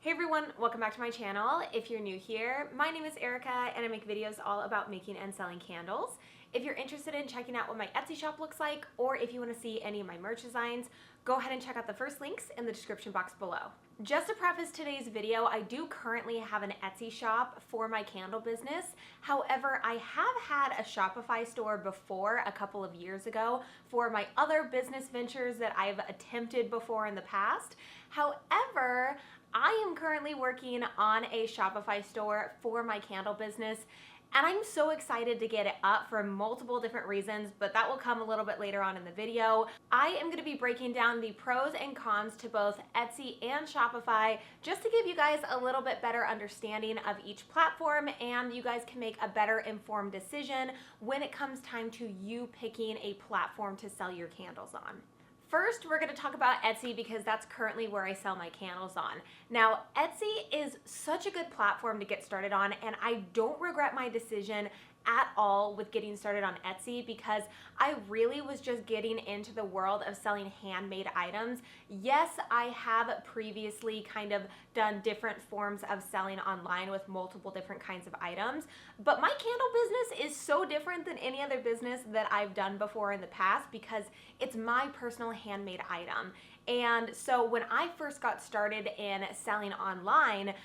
Hey everyone, welcome back to my channel. If you're new here, my name is Erica and I make videos all about making and selling candles. If you're interested in checking out what my Etsy shop looks like, or if you want to see any of my merch designs, go ahead and check out the first links in the description box below. Just to preface today's video, I do currently have an Etsy shop for my candle business. However, I have had a Shopify store before a couple of years ago for my other business ventures that I've attempted before in the past. However, I am currently working on a Shopify store for my candle business, and I'm so excited to get it up for multiple different reasons, but that will come a little bit later on in the video. I am going to be breaking down the pros and cons to both Etsy and Shopify just to give you guys a little bit better understanding of each platform, and you guys can make a better informed decision when it comes time to you picking a platform to sell your candles on. First, we're going to talk about Etsy because that's currently where I sell my candles on. Now, Etsy is such a good platform to get started on, and I don't regret my decision at all with getting started on Etsy because I really was just getting into the world of selling handmade items. Yes, I have previously kind of done different forms of selling online with multiple different kinds of items, but my candle business is so different than any other business that I've done before in the past because it's my personal handmade item. And so when I first got started in selling online,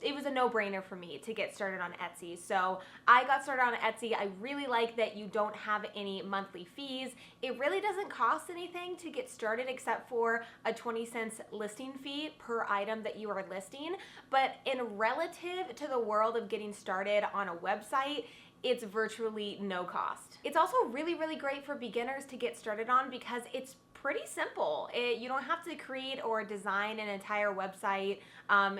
it was a no-brainer for me to get started on Etsy. So I got started on Etsy. I really like that you don't have any monthly fees. It really doesn't cost anything to get started except for a 20 cents listing fee per item that you are listing. But in relative to the world of getting started on a website, it's virtually no cost. It's also really, really great for beginners to get started on because it's pretty simple. You don't have to create or design an entire website.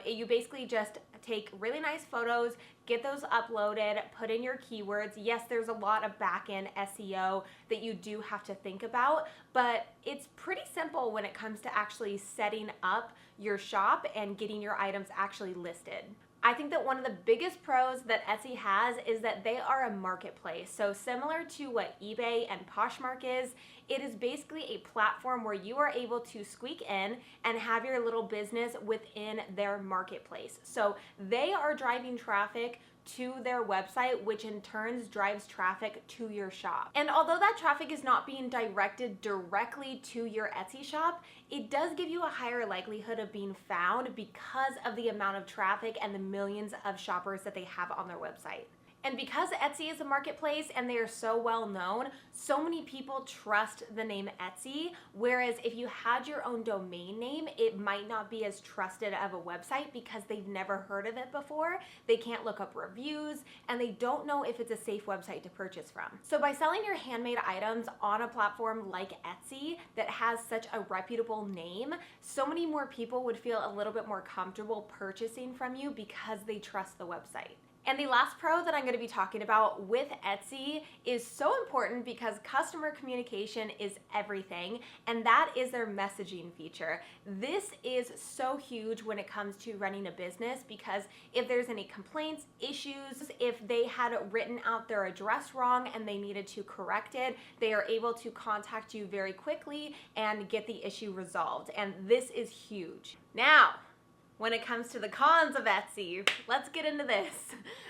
You basically just take really nice photos, get those uploaded, put in your keywords. Yes, there's a lot of back-end SEO that you do have to think about, but it's pretty simple when it comes to actually setting up your shop and getting your items actually listed. I think that one of the biggest pros that Etsy has is that they are a marketplace. So similar to what eBay and Poshmark is, it is basically a platform where you are able to squeak in and have your little business within their marketplace. So they are driving traffic to their website, which in turn drives traffic to your shop. And although that traffic is not being directed directly to your Etsy shop, it does give you a higher likelihood of being found because of the amount of traffic and the millions of shoppers that they have on their website. And because Etsy is a marketplace and they are so well known, so many people trust the name Etsy, whereas if you had your own domain name, it might not be as trusted of a website because they've never heard of it before, they can't look up reviews, and they don't know if it's a safe website to purchase from. So by selling your handmade items on a platform like Etsy that has such a reputable name, so many more people would feel a little bit more comfortable purchasing from you because they trust the website. And the last pro that I'm going to be talking about with Etsy is so important because customer communication is everything, and that is their messaging feature. This is so huge when it comes to running a business because if there's any complaints, issues, if they had written out their address wrong and they needed to correct it, they are able to contact you very quickly and get the issue resolved. And this is huge. Now, when it comes to the cons of Etsy, let's get into this.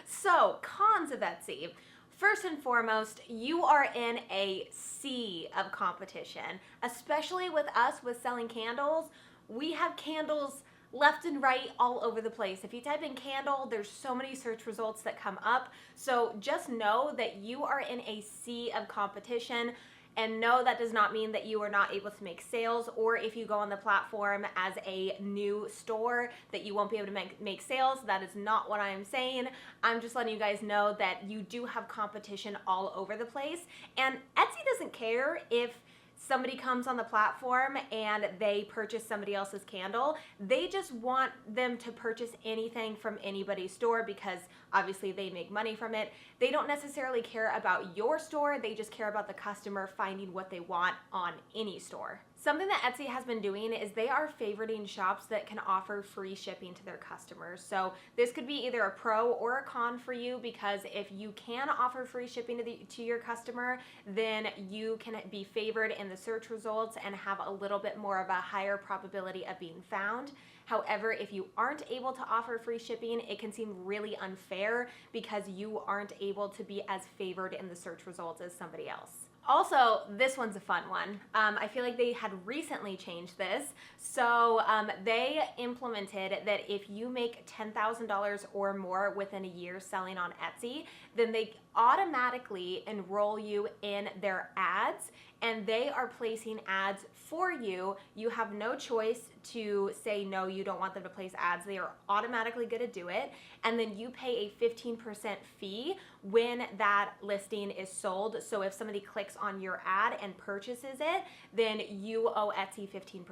So, cons of Etsy. First and foremost, you are in a sea of competition, especially with us with selling candles. We have candles left and right all over the place. If you type in candle, there's so many search results that come up. So just know that you are in a sea of competition. And no, that does not mean that you are not able to make sales, or if you go on the platform as a new store that you won't be able to make sales. That is not what I'm saying. I'm just letting you guys know that you do have competition all over the place. And Etsy doesn't care if somebody comes on the platform and they purchase somebody else's candle. They just want them to purchase anything from anybody's store because obviously they make money from it. They don't necessarily care about your store. They just care about the customer finding what they want on any store. Something that Etsy has been doing is they are favoriting shops that can offer free shipping to their customers. So this could be either a pro or a con for you, because if you can offer free shipping to your customer, then you can be favored in the search results and have a little bit more of a higher probability of being found. However, if you aren't able to offer free shipping, it can seem really unfair because you aren't able to be as favored in the search results as somebody else. Also, this one's a fun one. I feel like they had recently changed this. So they implemented that if you make $10,000 or more within a year selling on Etsy, then they automatically enroll you in their ads, and they are placing ads for you. You have no choice to say no, you don't want them to place ads. They are automatically going to do it, and then you pay a 15% fee when that listing is sold. So if somebody clicks on your ad and purchases it, then you owe Etsy 15%.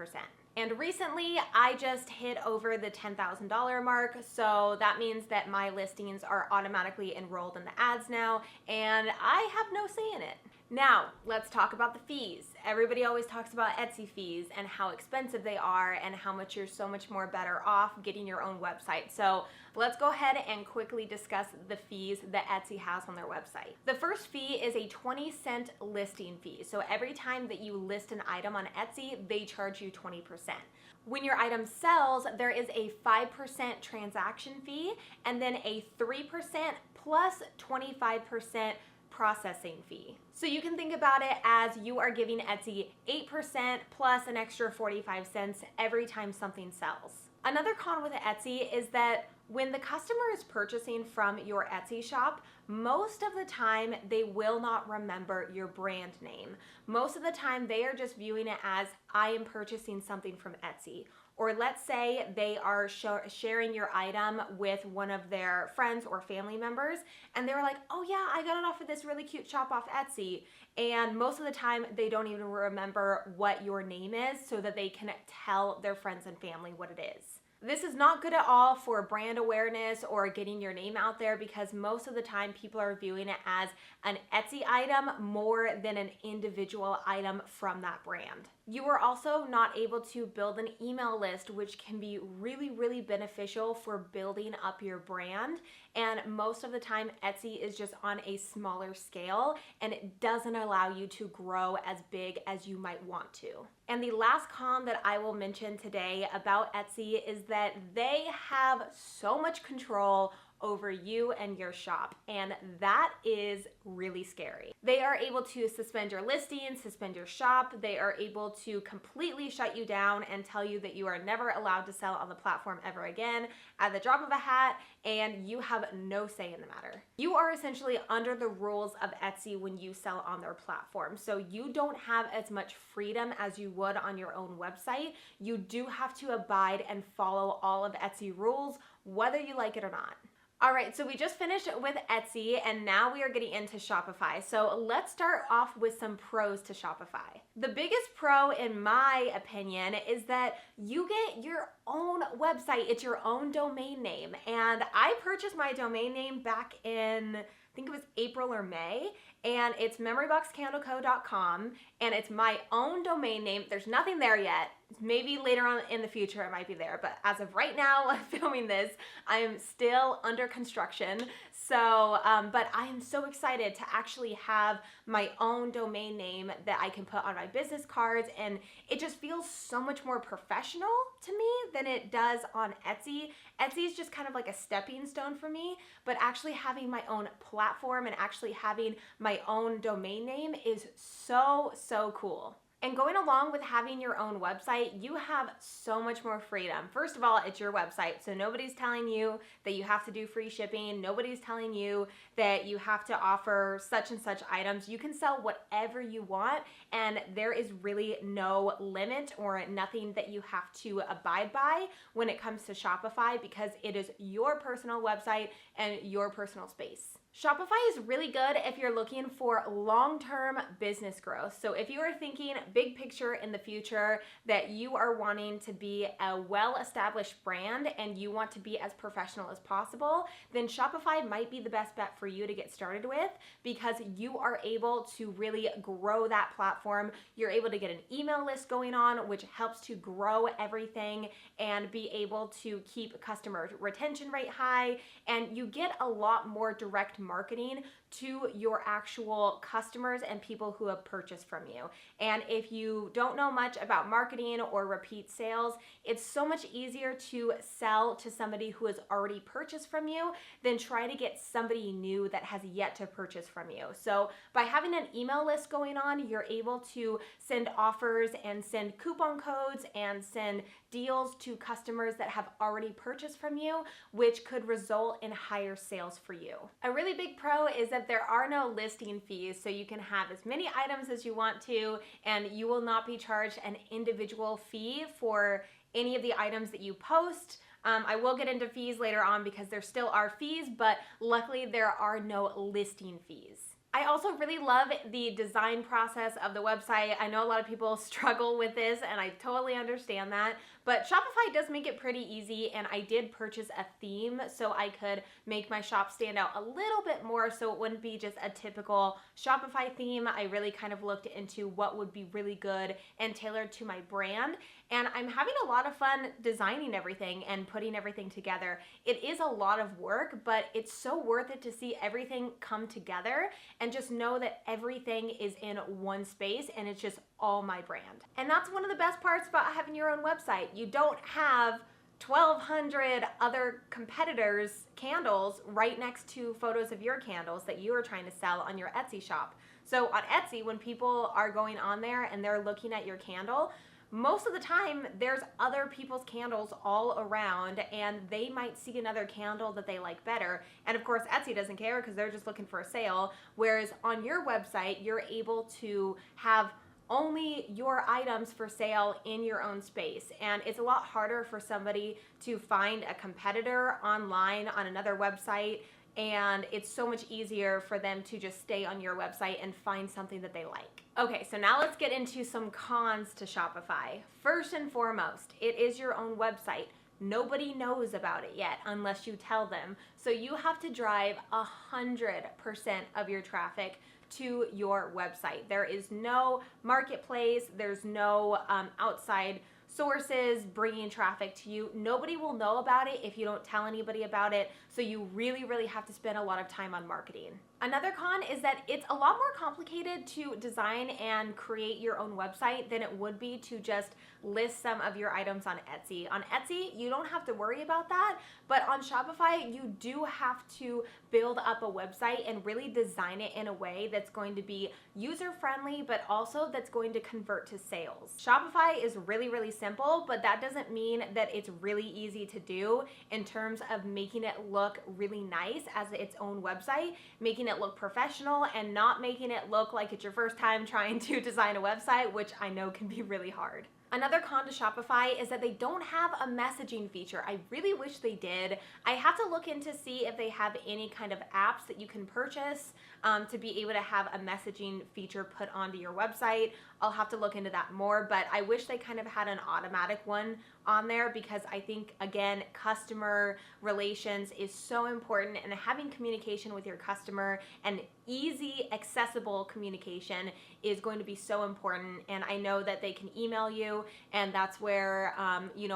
And recently, I just hit over the $10,000 mark, so that means that my listings are automatically enrolled in the ads now, and I have no say in it. Now, let's talk about the fees. Everybody always talks about Etsy fees and how expensive they are and how much you're so much more better off getting your own website. So let's go ahead and quickly discuss the fees that Etsy has on their website. The first fee is a 20-cent listing fee. So every time that you list an item on Etsy, they charge you 20%. When your item sells, there is a 5% transaction fee and then a 3% plus 25% processing fee. So you can think about it as you are giving Etsy 8% plus an extra 45 cents every time something sells. Another con with Etsy is that when the customer is purchasing from your Etsy shop, most of the time they will not remember your brand name. Most of the time they are just viewing it as, I am purchasing something from Etsy. Or let's say they are sharing your item with one of their friends or family members, and they're like, oh yeah, I got it off of this really cute shop off Etsy. And most of the time they don't even remember what your name is so that they can tell their friends and family what it is. This is not good at all for brand awareness or getting your name out there, because most of the time people are viewing it as an Etsy item more than an individual item from that brand. You are also not able to build an email list, which can be really, really beneficial for building up your brand. And most of the time, Etsy is just on a smaller scale, and it doesn't allow you to grow as big as you might want to. And the last con that I will mention today about Etsy is that they have so much control over you and your shop, and that is really scary. They are able to suspend your listing, suspend your shop. They are able to completely shut you down and tell you that you are never allowed to sell on the platform ever again at the drop of a hat, and you have no say in the matter. You are essentially under the rules of Etsy when you sell on their platform, so you don't have as much freedom as you would on your own website. You do have to abide and follow all of Etsy rules, whether you like it or not. All right, so we just finished with Etsy, and now we are getting into Shopify. So let's start off with some pros to Shopify. The biggest pro, in my opinion, is that you get your own website. It's your own domain name. And I purchased my domain name back in, I think it was April or May, and it's memoryboxcandleco.com, and it's my own domain name. There's nothing there yet. Maybe later on in the future it might be there, but as of right now, filming this, I'm still under construction. So, but I am so excited to actually have my own domain name that I can put on my business cards, and it just feels so much more professional to me than it does on Etsy. Etsy is just kind of like a stepping stone for me, but actually having my own platform and actually having my own domain name is so, so cool. And going along with having your own website, you have so much more freedom. First of all, it's your website, so nobody's telling you that you have to do free shipping. Nobody's telling you that you have to offer such and such items. You can sell whatever you want, and there is really no limit or nothing that you have to abide by when it comes to Shopify, because it is your personal website and your personal space. Shopify is really good if you're looking for long-term business growth. So if you are thinking big picture in the future, that you are wanting to be a well-established brand and you want to be as professional as possible, then Shopify might be the best bet for you to get started with, because you are able to really grow that platform. You're able to get an email list going on, which helps to grow everything and be able to keep customer retention rate high, and you get a lot more direct marketing to your actual customers and people who have purchased from you. And if you don't know much about marketing or repeat sales, it's so much easier to sell to somebody who has already purchased from you than try to get somebody new that has yet to purchase from you. So by having an email list going on, you're able to send offers and send coupon codes and send deals to customers that have already purchased from you, which could result in higher sales for you. A really big pro is that there are no listing fees, so you can have as many items as you want to, and you will not be charged an individual fee for any of the items that you post. I will get into fees later on because there still are fees, but luckily there are no listing fees. I also really love the design process of the website. I know a lot of people struggle with this, and I totally understand that, but Shopify does make it pretty easy, and I did purchase a theme so I could make my shop stand out a little bit more so it wouldn't be just a typical Shopify theme. I really kind of looked into what would be really good and tailored to my brand, and I'm having a lot of fun designing everything and putting everything together. It is a lot of work, but it's so worth it to see everything come together and just know that everything is in one space and it's just all my brand. And that's one of the best parts about having your own website. You don't have 1,200 other competitors' candles right next to photos of your candles that you are trying to sell on your Etsy shop. So on Etsy, when people are going on there and they're looking at your candle, most of the time there's other people's candles all around, and they might see another candle that they like better. And of course, Etsy doesn't care because they're just looking for a sale. Whereas on your website, you're able to have only your items for sale in your own space. And it's a lot harder for somebody to find a competitor online on another website, and it's so much easier for them to just stay on your website and find something that they like. Okay, so now let's get into some cons to Shopify. First and foremost, it is your own website. Nobody knows about it yet unless you tell them. So you have to drive 100% of your traffic to your website. There is no marketplace, there's no outside sources bringing traffic to you. Nobody will know about it if you don't tell anybody about it, so you really, really have to spend a lot of time on marketing. Another con is that it's a lot more complicated to design and create your own website than it would be to just list some of your items on Etsy. On Etsy, you don't have to worry about that, but on Shopify, you do have to build up a website and really design it in a way that's going to be user-friendly, but also that's going to convert to sales. Shopify is really, really simple, but that doesn't mean that it's really easy to do in terms of making it look really nice as its own website, making it look professional, and not making it look like it's your first time trying to design a website, which I know can be really hard. Another con to Shopify is that they don't have a messaging feature. I really wish they did. I have to look into see if they have any kind of apps that you can purchase to be able to have a messaging feature put onto your website. I'll have to look into that more, but I wish they kind of had an automatic one on there, because I think, again, customer relations is so important, and having communication with your customer and easy, accessible communication is going to be so important. And I know that they can email you, and that's where,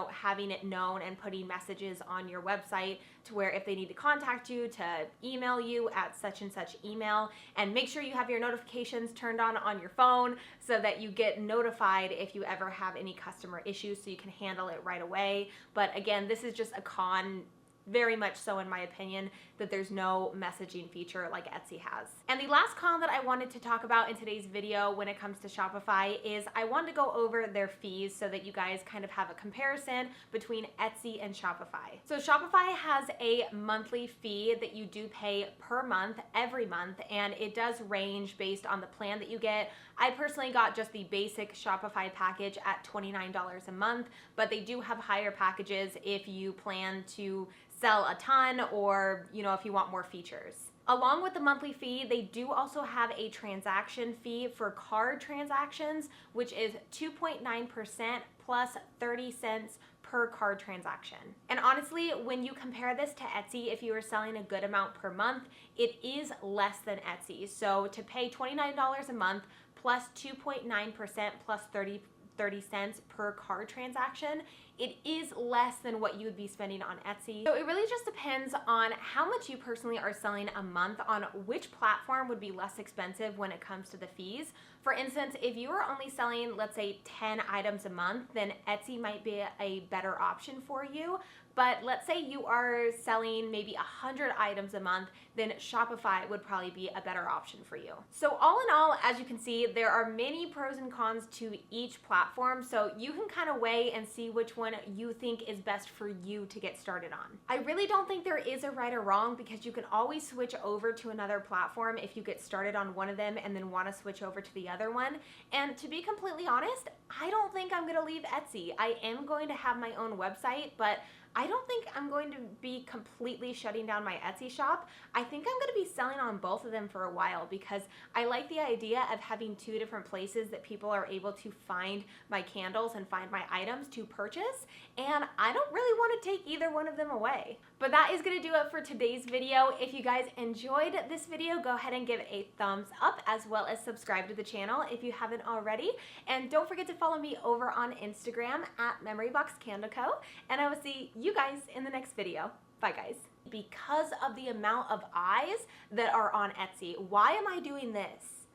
having it known and putting messages on your website to where if they need to contact you, to email you at such and such email, and make sure you have your notifications turned on your phone so that you get notified if you ever have any customer issues so you can handle it right away. But again, this is just a con, very much so in my opinion, that there's no messaging feature like Etsy has. And the last con that I wanted to talk about in today's video when it comes to Shopify is I wanted to go over their fees so that you guys kind of have a comparison between Etsy and Shopify. So Shopify has a monthly fee that you do pay per month, every month, and it does range based on the plan that you get. I personally got just the basic Shopify package at $29 a month, but they do have higher packages if you plan to sell a ton, or if you want more features. Along with the monthly fee, they do also have a transaction fee for card transactions, which is 2.9% plus 30 cents per card transaction. And honestly, when you compare this to Etsy, if you were selling a good amount per month, it is less than Etsy. So to pay $29 a month plus 2.9% plus 30 cents per card transaction, it is less than what you would be spending on Etsy. So it really just depends on how much you personally are selling a month on which platform would be less expensive when it comes to the fees. For instance, if you are only selling, let's say 10 items a month, then Etsy might be a better option for you. But let's say you are selling maybe 100 items a month, then Shopify would probably be a better option for you. So all in all, as you can see, there are many pros and cons to each platform. So you can kind of weigh and see which one you think is best for you to get started on. I really don't think there is a right or wrong because you can always switch over to another platform if you get started on one of them and then want to switch over to the other one. And to be completely honest, I don't think I'm going to leave Etsy. I am going to have my own website, but I don't think I'm going to be completely shutting down my Etsy shop. I think I'm going to be selling on both of them for a while because I like the idea of having two different places that people are able to find my candles and find my items to purchase, and I don't really want to take either one of them away. But that is going to do it for today's video. If you guys enjoyed this video, go ahead and give it a thumbs up as well as subscribe to the channel if you haven't already. And don't forget to follow me over on Instagram at MemoryBoxCandleCo, and I will see you guys in the next video. Bye guys. Because of the amount of eyes that are on Etsy, why am I doing this?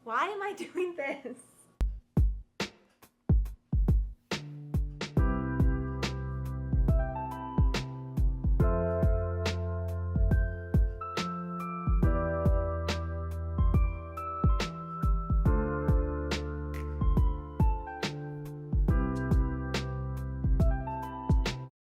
Why am I doing this?